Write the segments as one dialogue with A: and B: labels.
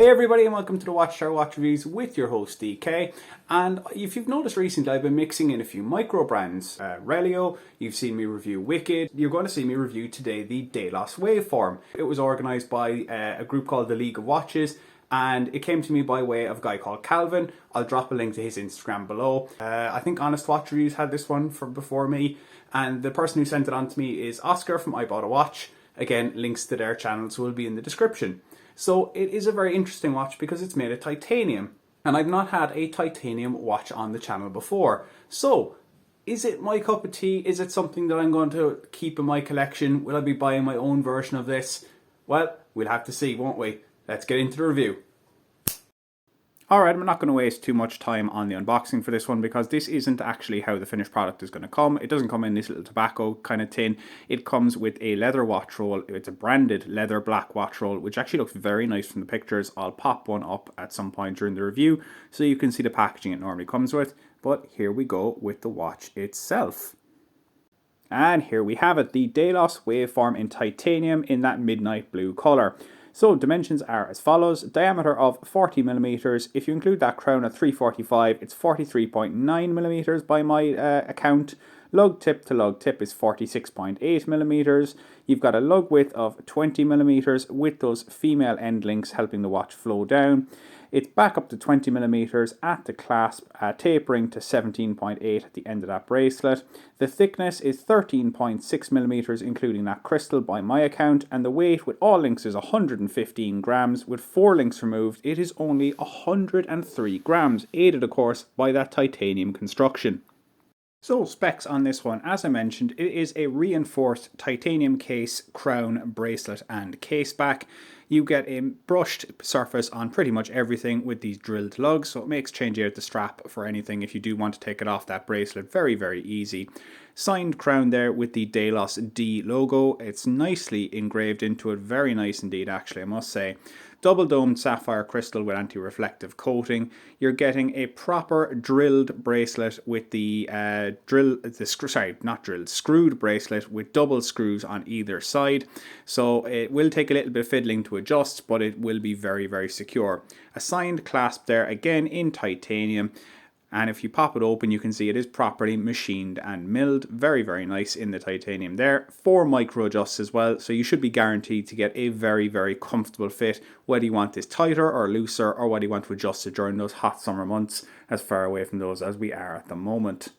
A: Hey everybody and welcome to the Watchtower Watch Reviews with your host DK. And if you've noticed recently, I've been mixing in a few micro brands. Relio, you've seen me review Wicked, you're going to see me review today the Dailos Waveform. It was organised by a group called the League of Watches, and it came to me by way of a guy called Calvin. I'll drop a link to his Instagram below. I think Honest Watch Reviews had this one before me, and the person who sent it on to me is Oscar from I Bought a Watch. Again, links to their channels will be in the description. So it is a very interesting watch because it's made of titanium, and I've not had a titanium watch on the channel before. So is it my cup of tea? Is it something that I'm going to keep in my collection? Will I be buying my own version of this? Well, we'll have to see, won't we? Let's get into the review. Alright, I'm not going to waste too much time on the unboxing for this one because this isn't actually how the finished product is going to come. It doesn't come in this little tobacco kind of tin. It comes with a leather watch roll. It's a branded leather black watch roll, which actually looks very nice from the pictures. I'll pop one up at some point during the review so you can see the packaging it normally comes with. But here we go with the watch itself. And here we have it, the Dailos Waveform in titanium in that midnight blue colour. So dimensions are as follows: diameter of 40mm. If you include that crown at 345, it's 43.9mm by my account. Lug tip to lug tip is 46.8mm. You've got a lug width of 20mm with those female end links helping the watch flow down. It's back up to 20mm at the clasp, tapering to 17.8 at the end of that bracelet. The thickness is 13.6mm, including that crystal by my account, and the weight with all links is 115 grams. With 4 links removed, it is only 103 grams, aided of course by that titanium construction. So specs on this one, as I mentioned, it is a reinforced titanium case, crown, bracelet and case back. You get a brushed surface on pretty much everything with these drilled lugs, so it makes changing out the strap for anything if you do want to take it off that bracelet very, very easy. Signed crown there with the Dailos D logo. It's nicely engraved into it, very nice indeed actually, I must say. Double domed sapphire crystal with anti-reflective coating. You're getting a proper drilled bracelet with the screwed bracelet with double screws on either side. So it will take a little bit of fiddling to adjust, but it will be very, very secure. A signed clasp there, again in titanium. And if you pop it open, you can see it is properly machined and milled. Very, very nice in the titanium there. 4 micro adjusts as well, so you should be guaranteed to get a very, very comfortable fit, whether you want this tighter or looser, or whether you want to adjust it during those hot summer months, as far away from those as we are at the moment.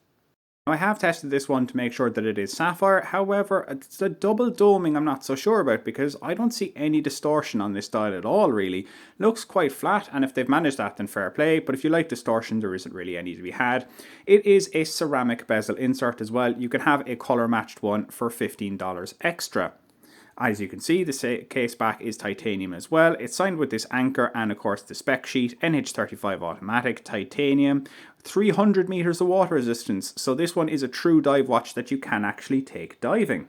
A: I have tested this one to make sure that it is sapphire. However, it's the double doming I'm not so sure about, because I don't see any distortion on this dial at all really. Looks quite flat, and if they've managed that then fair play, but if you like distortion there isn't really any to be had. It is a ceramic bezel insert as well. You can have a colour matched one for $15 extra. As you can see, the case back is titanium as well. It's signed with this anchor and of course the spec sheet. NH35 automatic, titanium, 300 meters of water resistance. So this one is a true dive watch that you can actually take diving.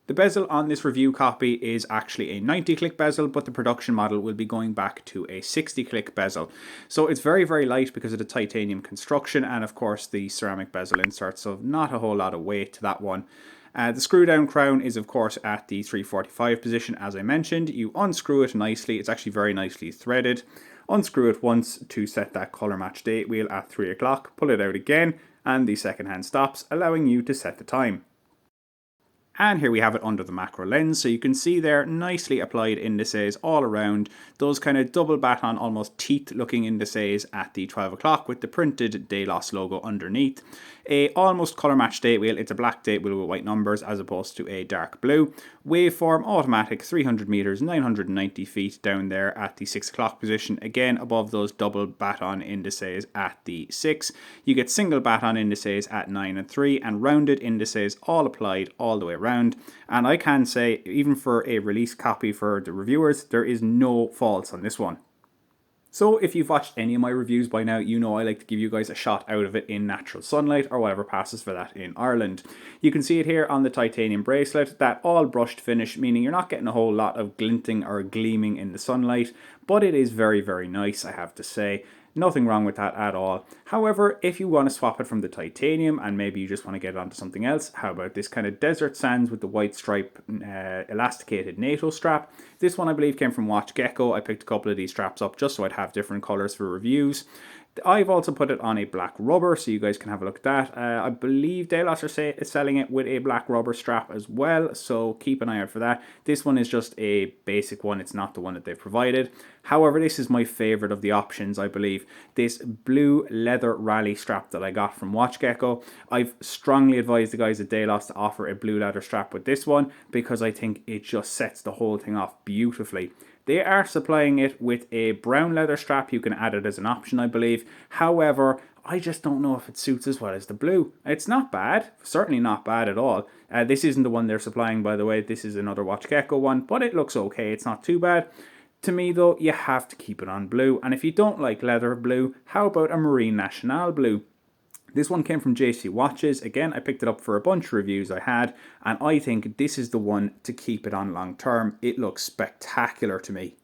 A: The bezel on this review copy is actually a 90 click bezel, but the production model will be going back to a 60 click bezel. So it's very, very light because of the titanium construction and of course the ceramic bezel insert, so not a whole lot of weight to that one. The screw down crown is of course at the 345 position as I mentioned. You unscrew it nicely, it's actually very nicely threaded. Unscrew it once to set that colour match date wheel at 3 o'clock, pull it out again and the second hand stops, allowing you to set the time. And here we have it under the macro lens, so you can see there nicely applied indices all around, those kind of double baton, almost teeth looking indices at the 12 o'clock with the printed Dailos logo underneath. A almost colour match date wheel, it's a black date wheel with white numbers as opposed to a dark blue. Waveform automatic, 300 meters, 990 feet down there at the 6 o'clock position, again above those double baton indices at the 6. You get single baton indices at 9 and 3 and rounded indices all applied all the way around. And I can say, even for a release copy for the reviewers, there is no faults on this one. So if you've watched any of my reviews by now, you know I like to give you guys a shot out of it in natural sunlight or whatever passes for that in Ireland. You can see it here on the titanium bracelet, that all brushed finish, meaning you're not getting a whole lot of glinting or gleaming in the sunlight, but it is very, very nice, I have to say. Nothing wrong with that at all. However, if you want to swap it from the titanium and maybe you just want to get it onto something else, how about this kind of desert sands with the white stripe elasticated NATO strap? This one I believe came from Watchtower. I picked a couple of these straps up just so I'd have different colors for reviews. I've also put it on a black rubber, so you guys can have a look at that. I believe Dailos are selling it with a black rubber strap as well, so keep an eye out for that. This one is just a basic one, it's not the one that they've provided. However, this is my favourite of the options, I believe. This blue leather rally strap that I got from Watchtower. I've strongly advised the guys at Dailos to offer a blue leather strap with this one because I think it just sets the whole thing off beautifully. They are supplying it with a brown leather strap. You can add it as an option, I believe. However, I just don't know if it suits as well as the blue. It's not bad. Certainly not bad at all. This isn't the one they're supplying, by the way. This is another Watchtower one, but it looks okay. It's not too bad. To me, though, you have to keep it on blue. And if you don't like leather blue, how about a Marine National blue? This one came from JC Watches. Again, I picked it up for a bunch of reviews I had, and I think this is the one to keep it on long term. It looks spectacular to me.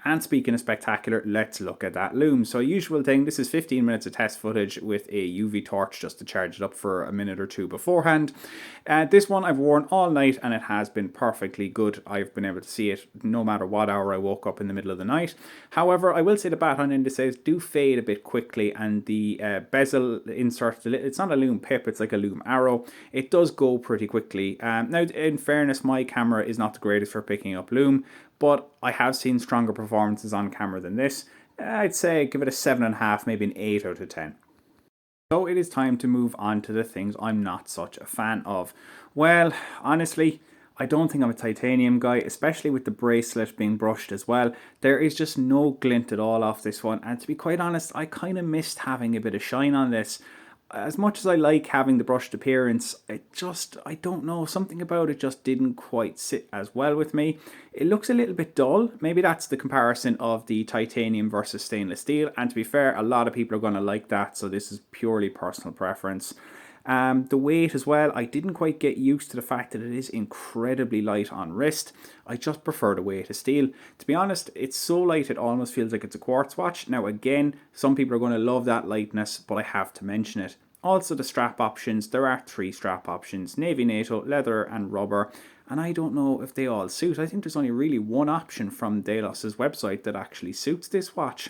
A: And speaking of spectacular, let's look at that loom. So usual thing, this is 15 minutes of test footage with a UV torch just to charge it up for a minute or two beforehand. This one I've worn all night and it has been perfectly good. I've been able to see it no matter what hour I woke up in the middle of the night. However, I will say the baton indices do fade a bit quickly, and the bezel insert, it's not a loom pip, it's like a loom arrow. It does go pretty quickly. Now, in fairness, my camera is not the greatest for picking up loom, but I have seen stronger performances on camera than this. I'd say give it a 7.5, maybe an 8 out of 10. So it is time to move on to the things I'm not such a fan of. Well, honestly, I don't think I'm a titanium guy, especially with the bracelet being brushed as well. There is just no glint at all off this one, and to be quite honest, I kind of missed having a bit of shine on this. As much as I like having the brushed appearance, I don't know, something about it just didn't quite sit as well with me. It looks a little bit dull. Maybe that's the comparison of the titanium versus stainless steel, and to be fair, a lot of people are going to like that, so this is purely personal preference. The weight as well, I didn't quite get used to the fact that it is incredibly light on wrist. I just prefer the weight of steel. To be honest, it's so light it almost feels like it's a quartz watch. Now again, some people are going to love that lightness, but I have to mention it. Also the strap options, there are 3 strap options: navy NATO, leather and rubber. And I don't know if they all suit. I think there's only really one option from Dailos's website that actually suits this watch.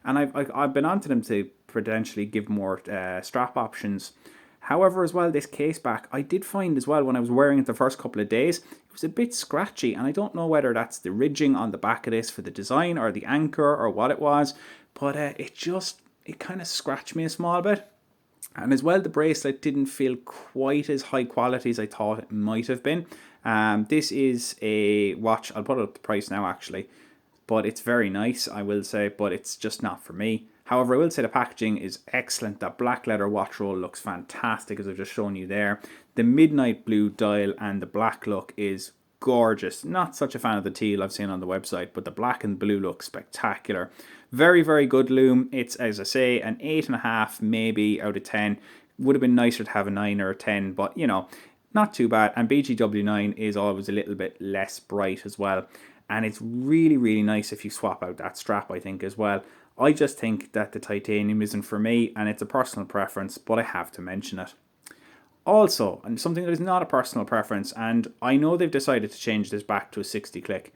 A: And I've been onto them to potentially give more strap options. However, as well, this case back, I did find as well when I was wearing it the first couple of days, it was a bit scratchy, and I don't know whether that's the ridging on the back of this for the design or the anchor or what it was, but it kind of scratched me a small bit. And as well, the bracelet didn't feel quite as high quality as I thought it might have been. This is a watch, I'll put up the price now actually, but it's very nice, I will say, but it's just not for me. However, I will say the packaging is excellent. That black leather watch roll looks fantastic, as I've just shown you there. The midnight blue dial and the black look is gorgeous. Not such a fan of the teal I've seen on the website, but the black and blue look spectacular. Very, very good loom. It's, as I say, an 8.5 maybe out of 10. Would have been nicer to have a 9 or a 10, but you know, not too bad. And BGW9 is always a little bit less bright as well. And it's really, really nice if you swap out that strap, I think, as well. I just think that the titanium isn't for me, and it's a personal preference, but I have to mention it. Also, and something that is not a personal preference, and I know they've decided to change this back to a 60 click.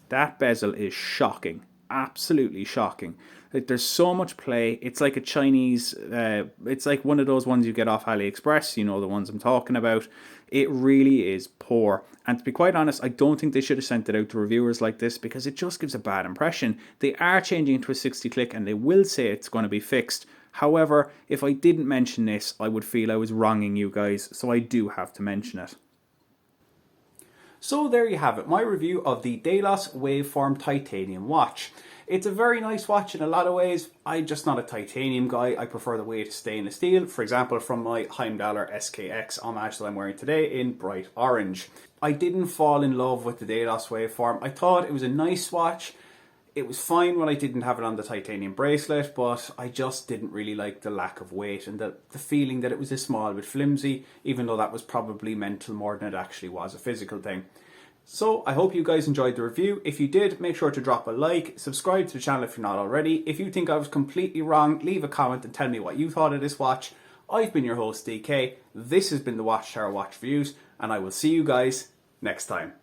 A: That bezel is shocking. Absolutely shocking. Like, there's so much play. It's like a Chinese, it's like one of those ones you get off AliExpress, you know, the ones I'm talking about. It really is poor. And to be quite honest, I don't think they should have sent it out to reviewers like this, because it just gives a bad impression. They are changing it to a 60 click and they will say it's going to be fixed. However, if I didn't mention this, I would feel I was wronging you guys, so I do have to mention it. So there you have it, my review of the Dailos Waveform Titanium watch. It's a very nice watch in a lot of ways. I'm just not a titanium guy. I prefer the weight of stainless steel. For example, from my Heimdaller SKX Homage that I'm wearing today in bright orange. I didn't fall in love with the Dailos Waveform. I thought it was a nice watch. It was fine when I didn't have it on the titanium bracelet, but I just didn't really like the lack of weight and the feeling that it was a small bit flimsy, even though that was probably mental more than it actually was a physical thing. So I hope you guys enjoyed the review. If you did, make sure to drop a like, subscribe to the channel if you're not already. If you think I was completely wrong, leave a comment and tell me what you thought of this watch. I've been your host DK, this has been the Watchtower Watch Reviews, and I will see you guys next time.